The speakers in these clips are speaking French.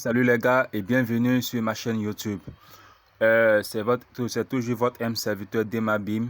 Salut les gars et bienvenue sur ma chaîne YouTube. C'est toujours votre M serviteur Demabim.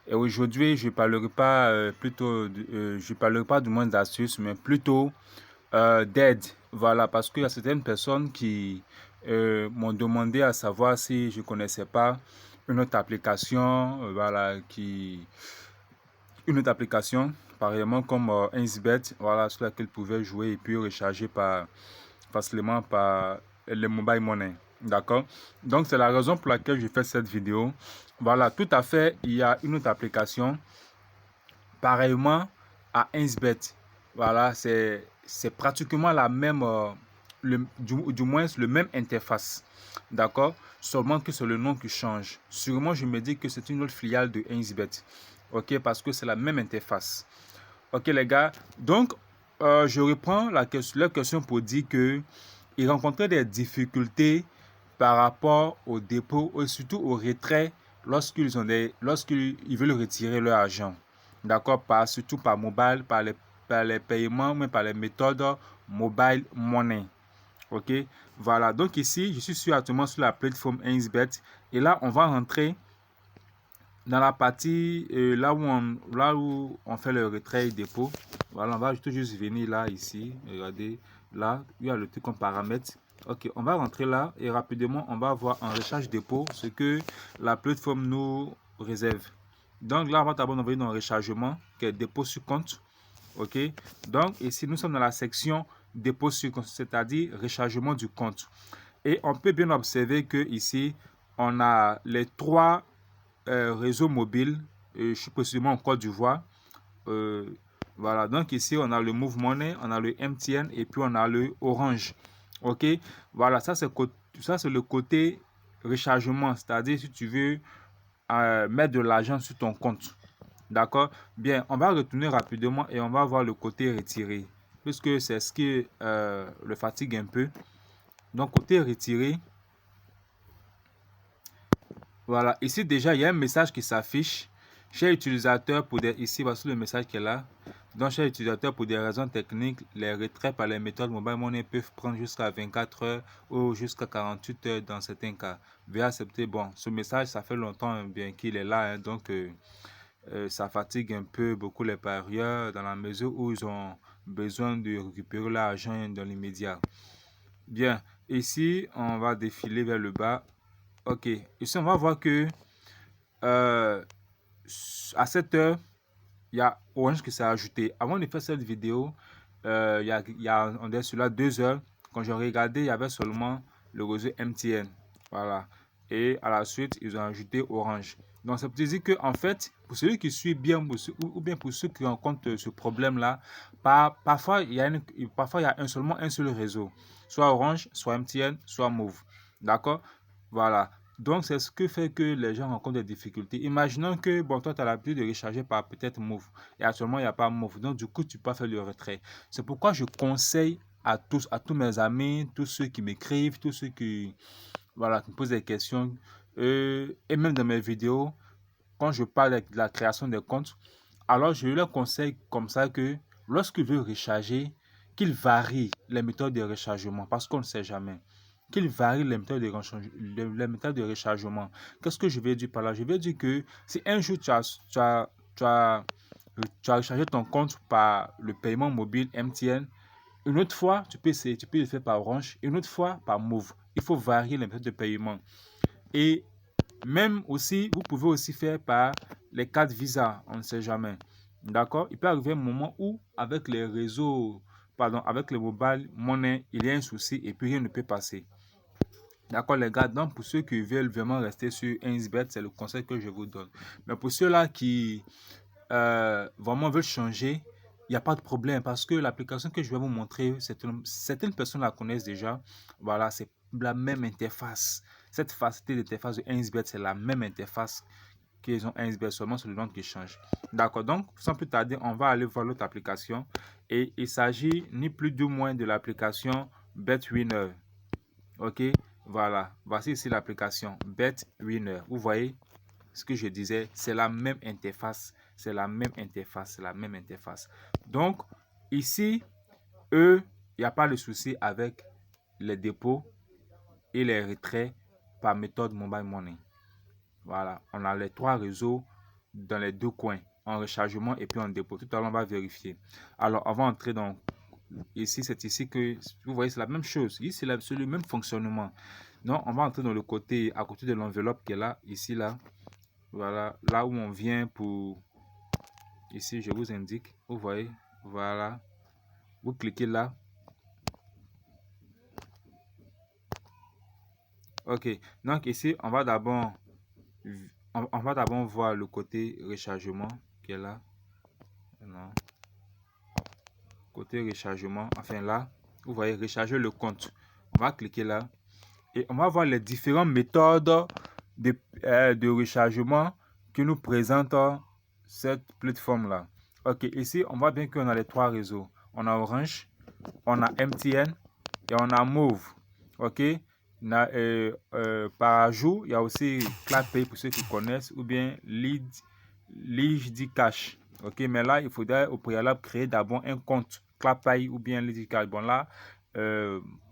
Et aujourd'hui, je parlerai pas je parlerai pas du moins d'astuces, mais plutôt d'aide. Voilà, parce qu'il y a certaines personnes qui m'ont demandé à savoir si je connaissais pas une autre application, une autre application, pareillement comme 1xBet, voilà, sur laquelle ils pouvaient jouer et puis recharger facilement par les mobile money. D'accord? Donc, c'est la raison pour laquelle je fais cette vidéo. Voilà, tout à fait, il y a une autre application, pareillement à 1xBet. Voilà, c'est pratiquement la même, du moins le même interface. D'accord? Seulement que c'est le nom qui change. Sûrement, je me dis que c'est une autre filiale de 1xBet. Ok, parce que c'est la même interface. Ok, les gars. Donc, je reprends la question pour dire que ils rencontraient des difficultés par rapport au dépôt et surtout au retrait lorsqu'ils veulent retirer leur argent. D'accord? Surtout par mobile, par les paiements, mais par les méthodes mobile money. Ok? Voilà. Donc ici, je suis actuellement sur la plateforme 1xBet et là, on va rentrer dans la partie là où on fait le retrait et dépôt. Voilà, on va tout juste venir là, ici. Regardez, là, il y a le truc en paramètres. Ok, on va rentrer là et rapidement, on va voir en recharge dépôt ce que la plateforme nous réserve. Donc là, on va d'abord envoyer dans le rechargement, qui est dépôt sur compte. Ok, donc ici, nous sommes dans la section dépôt sur compte, c'est-à-dire rechargement du compte. Et on peut bien observer que ici, on a les trois réseau mobile, je suis précisément en Côte d'Ivoire. Voilà, donc ici on a le Move Money, on a le MTN et puis on a le Orange. Ok, voilà, ça c'est le côté rechargement, c'est-à-dire si tu veux mettre de l'argent sur ton compte. D'accord, bien, on va retourner rapidement et on va voir le côté retiré, puisque c'est ce qui le fatigue un peu. Donc côté retiré, voilà, ici déjà il y a un message qui s'affiche. Cher utilisateur, ici voici le message qui est là. Donc, cher utilisateur, pour des raisons techniques, les retraits par les méthodes mobile money peuvent prendre jusqu'à 24 heures ou jusqu'à 48 heures dans certains cas. Veuillez accepter. Bon, ce message, ça fait longtemps bien qu'il est là, hein, donc ça fatigue un peu beaucoup les parieurs dans la mesure où ils ont besoin de récupérer l'argent dans l'immédiat. Bien, ici, on va défiler vers le bas. Ok, ici, on va voir que euh, à cette heure, il y a Orange qui s'est ajouté. Avant de faire cette vidéo, on est sur la 2 heures. Quand j'ai regardé, il y avait seulement le réseau MTN. Voilà. Et à la suite, ils ont ajouté Orange. Donc, ça veut dire que, en fait, pour celui qui suit bien, ou bien pour ceux qui rencontrent ce problème-là, parfois, il y a seulement un seul réseau. Soit Orange, soit MTN, soit Move. D'accord? Voilà. Donc, c'est ce que fait que les gens rencontrent des difficultés. Imaginons que, bon, toi, tu as l'habitude de recharger par peut-être Move. Et actuellement, il n'y a pas Move. Donc, du coup, tu peux faire le retrait. C'est pourquoi je conseille à tous mes amis, tous ceux qui m'écrivent, tous ceux voilà, qui me posent des questions, et même dans mes vidéos, quand je parle de la création des comptes, alors je leur conseille comme ça que lorsqu'ils veulent recharger, qu'ils varient les méthodes de rechargement parce qu'on ne sait jamais. Qu'ils varient les méthodes de rechargement. Qu'est-ce que je vais dire par là? Je vais dire que si un jour tu as rechargé ton compte par le paiement mobile MTN, une autre fois, tu peux le faire par Orange, une autre fois par Move. Il faut varier les méthodes de paiement. Et même aussi, vous pouvez aussi faire par les cartes Visa, on ne sait jamais. D'accord? Il peut arriver un moment où, avec les réseaux, pardon, avec le mobile money, il y a un souci et puis rien ne peut passer. D'accord, les gars? Donc, pour ceux qui veulent vraiment rester sur 1xBet, c'est le conseil que je vous donne. Mais pour ceux-là qui vraiment veulent changer, il n'y a pas de problème parce que l'application que je vais vous montrer, certaines personnes la connaissent déjà. Voilà, c'est la même interface. Cette facilité d'interface de 1xBet, c'est la même interface qu'ils ont 1xBet, seulement c'est le nom qui change. D'accord, donc sans plus tarder, on va aller voir l'autre application et il s'agit ni plus ni moins de l'application BetWinner. Ok, voilà, voici ici l'application BetWinner. Vous voyez ce que je disais, c'est la même interface, c'est la même interface, c'est la même interface. Donc, ici, eux, il n'y a pas de souci avec les dépôts et les retraits par méthode Mobile Money. Voilà, on a les 3 réseaux dans les 2 coins, en rechargement et puis en dépôt. Tout à l'heure, on va vérifier. Alors, on va entrer dans... Ici, c'est ici que... Vous voyez, c'est la même chose. Ici, c'est le même fonctionnement. Donc, on va entrer dans le côté, à côté de l'enveloppe qui est là, ici, là. Voilà, là où on vient pour... Ici, je vous indique. Vous voyez, voilà. Vous cliquez là. Ok, donc ici, on va d'abord voir le côté rechargement qui est là. Non. Côté rechargement, enfin là, vous voyez, recharger le compte. On va cliquer là et on va voir les différentes méthodes de rechargement que nous présente cette plateforme là. Ok, ici, on voit bien qu'on a les 3 réseaux. On a Orange, on a MTN et on a Move. Ok, par ajout, il y a aussi ClapPay pour ceux qui connaissent ou bien Lead Cash. Ok, mais là, il faudrait au préalable créer d'abord un compte ClapPay ou bien Lead Cash. Bon, là,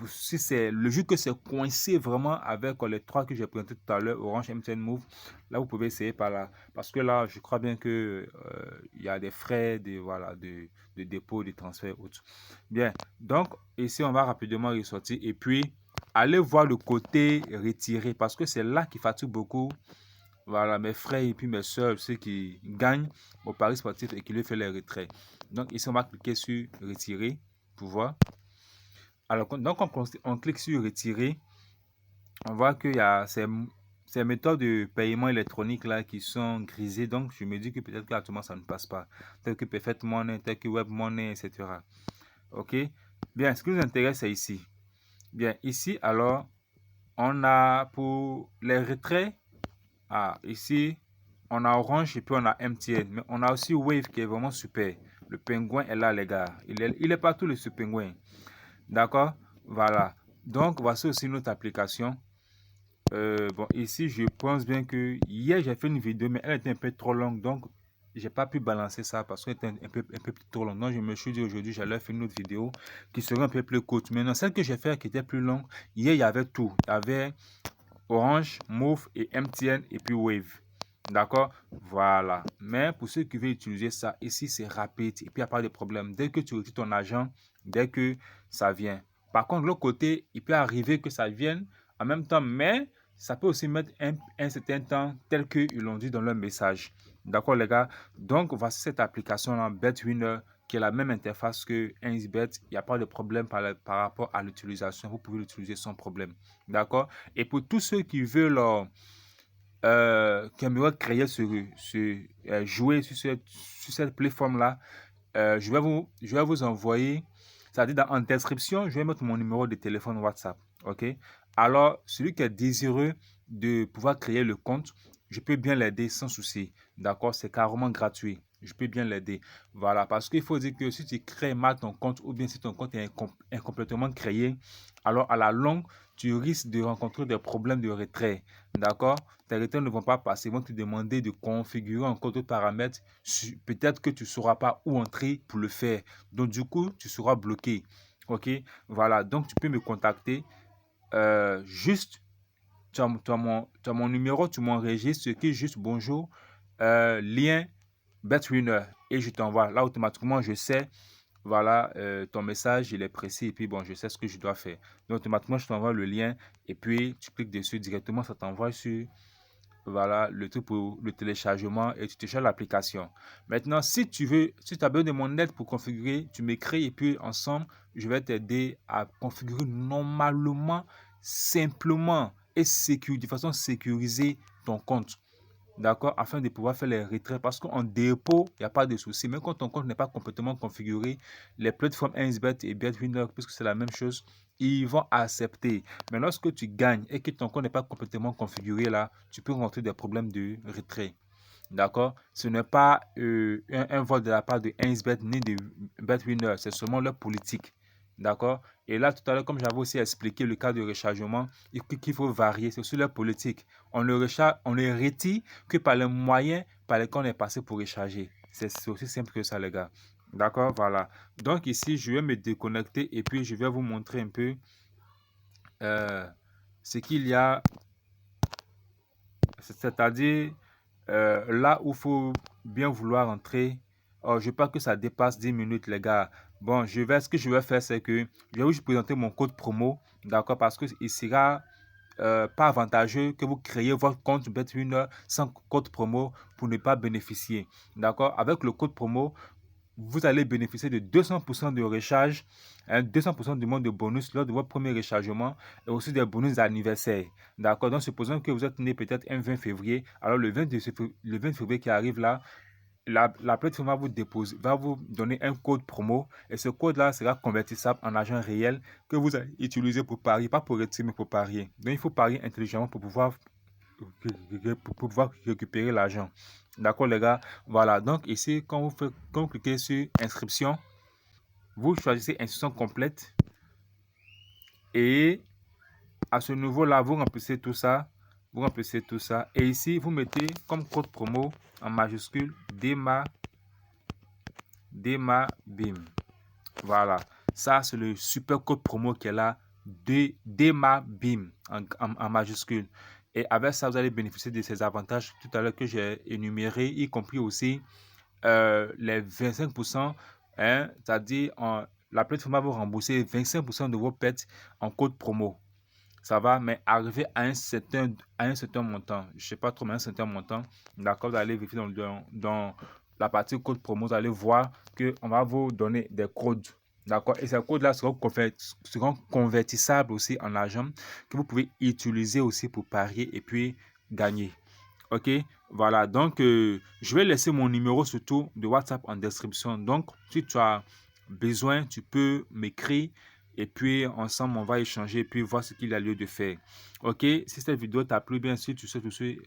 si c'est le jour que c'est coincé vraiment avec les 3 que j'ai présenté tout à l'heure, Orange, MTN, Move, là, vous pouvez essayer par là. Parce que là, je crois bien que il y a des frais de dépôt, de transfert, autres. Bien, donc ici, on va rapidement ressortir et puis allez voir le côté retiré parce que c'est là qui fatigue beaucoup. Voilà, mes frères et puis mes soeurs, ceux qui gagnent au Paris sportif et qui lui fait les retraits. Donc ici, on va cliquer sur retirer pour voir. Alors, donc on clique sur retirer, on voit qu'il y a ces méthodes de paiement électronique là qui sont grisées. Donc, je me dis que peut-être que actuellement ça ne passe pas. Tel que Perfect Money, tel que Web Money, etc. Ok. Bien, ce qui nous intéresse, c'est ici. Bien, ici, alors, on a pour les retraits, ici, on a Orange et puis on a MTN. Mais on a aussi Wave qui est vraiment super. Le pingouin est là, les gars. Il est partout, ce pingouin. D'accord? Voilà. Donc, voici aussi notre application. Bon, ici, je pense bien que hier, j'ai fait une vidéo, mais elle était un peu trop longue. Donc, j'ai pas pu balancer ça parce qu'elle était un peu trop longue. Donc, je me suis dit aujourd'hui, j'allais faire une autre vidéo qui serait un peu plus courte. Maintenant, celle que j'ai fait qui était plus longue, hier, il y avait tout. Il y avait Orange, Move et MTN et puis Wave. D'accord? Voilà. Mais pour ceux qui veulent utiliser ça, ici, c'est rapide et puis il n'y a pas de problème. Dès que tu retires ton argent, dès que ça vient. Par contre, de l'autre côté, il peut arriver que ça vienne en même temps, mais ça peut aussi mettre un certain temps tel qu'ils l'ont dit dans leur message. D'accord, les gars? Donc, voici cette application-là, BetWinner, qui est la même interface que 1xBet. Il n'y a pas de problème par rapport à l'utilisation. Vous pouvez l'utiliser sans problème. D'accord? Et pour tous ceux qui veulent qui aimeraient créer jouer sur cette plateforme-là, je vais vous envoyer, c'est-à-dire en description, je vais mettre mon numéro de téléphone WhatsApp. OK? Alors, celui qui est désireux de pouvoir créer le compte, je peux bien l'aider sans souci. D'accord? C'est carrément gratuit. Je peux bien l'aider. Voilà, parce qu'il faut dire que si tu crées mal ton compte ou bien si ton compte est incomplètement créé, alors à la longue, tu risques de rencontrer des problèmes de retrait. D'accord? Tes retraits ne vont pas passer. Ils vont te demander de configurer encore d'autres paramètres. Peut-être que tu ne sauras pas où entrer pour le faire. Donc, du coup, tu seras bloqué. OK? Voilà. Donc, tu peux me contacter. Juste, tu as mon numéro, tu m'enregistres, ce qui est juste bonjour, lien BetWinner. Et je t'envoie. Là, automatiquement, je sais. Voilà, ton message, il est précis et puis bon, je sais ce que je dois faire. Donc, automatiquement, je t'envoie le lien et puis tu cliques dessus directement, ça t'envoie sur voilà, le truc pour le téléchargement et tu télécharges l'application. Maintenant, si tu as besoin de mon aide pour configurer, tu m'écris et puis ensemble, je vais t'aider à configurer normalement, simplement et de façon sécurisée ton compte. D'accord, afin de pouvoir faire les retraits parce qu'en dépôt, il n'y a pas de souci. Même quand ton compte n'est pas complètement configuré, les plateformes 1xBet et BetWinner, puisque c'est la même chose, ils vont accepter. Mais lorsque tu gagnes et que ton compte n'est pas complètement configuré là, tu peux rencontrer des problèmes de retrait. D'accord, ce n'est pas un vol de la part de 1xBet ni de BetWinner, c'est seulement leur politique. D'accord. Et là, tout à l'heure, comme j'avais aussi expliqué le cas de rechargement, qu'il faut varier, c'est aussi leur politique. On ne retire que par les moyens par lesquels on est passé pour recharger. C'est aussi simple que ça, les gars. D'accord, voilà. Donc ici, je vais me déconnecter et puis je vais vous montrer un peu ce qu'il y a, c'est-à-dire là où il faut bien vouloir entrer. Oh, je pense que ça dépasse 10 minutes, les gars. Bon, ce que je vais faire, c'est que je vais vous présenter mon code promo, d'accord, parce que il sera pas avantageux que vous créez votre compte Bet1 sans code promo pour ne pas bénéficier. D'accord? Avec le code promo, vous allez bénéficier de 200% de recharge, 200% du monde de bonus lors de votre premier rechargement et aussi des bonus d'anniversaire. D'accord? Donc, supposons que vous êtes né peut-être un 20 février. Alors, le 20 février qui arrive là, la plateforme va vous donner un code promo et ce code-là sera convertissable en argent réel que vous allez utiliser pour parier, pas pour retirer, mais pour parier. Donc, il faut parier intelligemment pour pouvoir récupérer l'argent. D'accord, les gars? Voilà. Donc, ici, quand vous cliquez sur inscription, vous choisissez inscription complète et à ce niveau-là, vous remplissez tout ça. Vous remplissez tout ça. Et ici, vous mettez comme code promo en majuscule DEMABIM. Voilà. Ça, c'est le super code promo qui est là. DEMABIM en majuscule. Et avec ça, vous allez bénéficier de ces avantages tout à l'heure que j'ai énumérés, y compris aussi les 25%. Hein, c'est-à-dire, la plateforme va vous rembourser 25% de vos pertes en code promo. Ça va, mais arriver à un certain montant, je ne sais pas trop, mais un certain montant, d'accord, vous allez vérifier dans la partie code promo, vous allez voir qu'on va vous donner des codes, d'accord, et ces codes-là seront convertissables aussi en argent que vous pouvez utiliser aussi pour parier et puis gagner. Ok, voilà, donc je vais laisser mon numéro surtout de WhatsApp en description. Donc, si tu as besoin, tu peux m'écrire et puis ensemble, on va échanger et puis voir ce qu'il y a lieu de faire. Ok, si cette vidéo t'a plu, bien sûr, tu souhaites aussi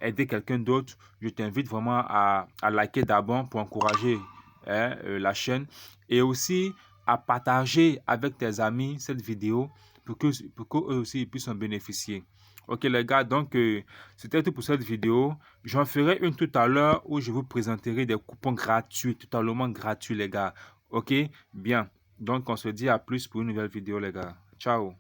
aider quelqu'un d'autre, je t'invite vraiment à liker d'abord pour encourager la chaîne et aussi à partager avec tes amis cette vidéo pour qu'eux aussi ils puissent en bénéficier. Ok les gars, donc c'était tout pour cette vidéo. J'en ferai une tout à l'heure où je vous présenterai des coupons gratuits, totalement gratuits les gars. Ok, bien. Donc on se dit à plus pour une nouvelle vidéo les gars. Ciao.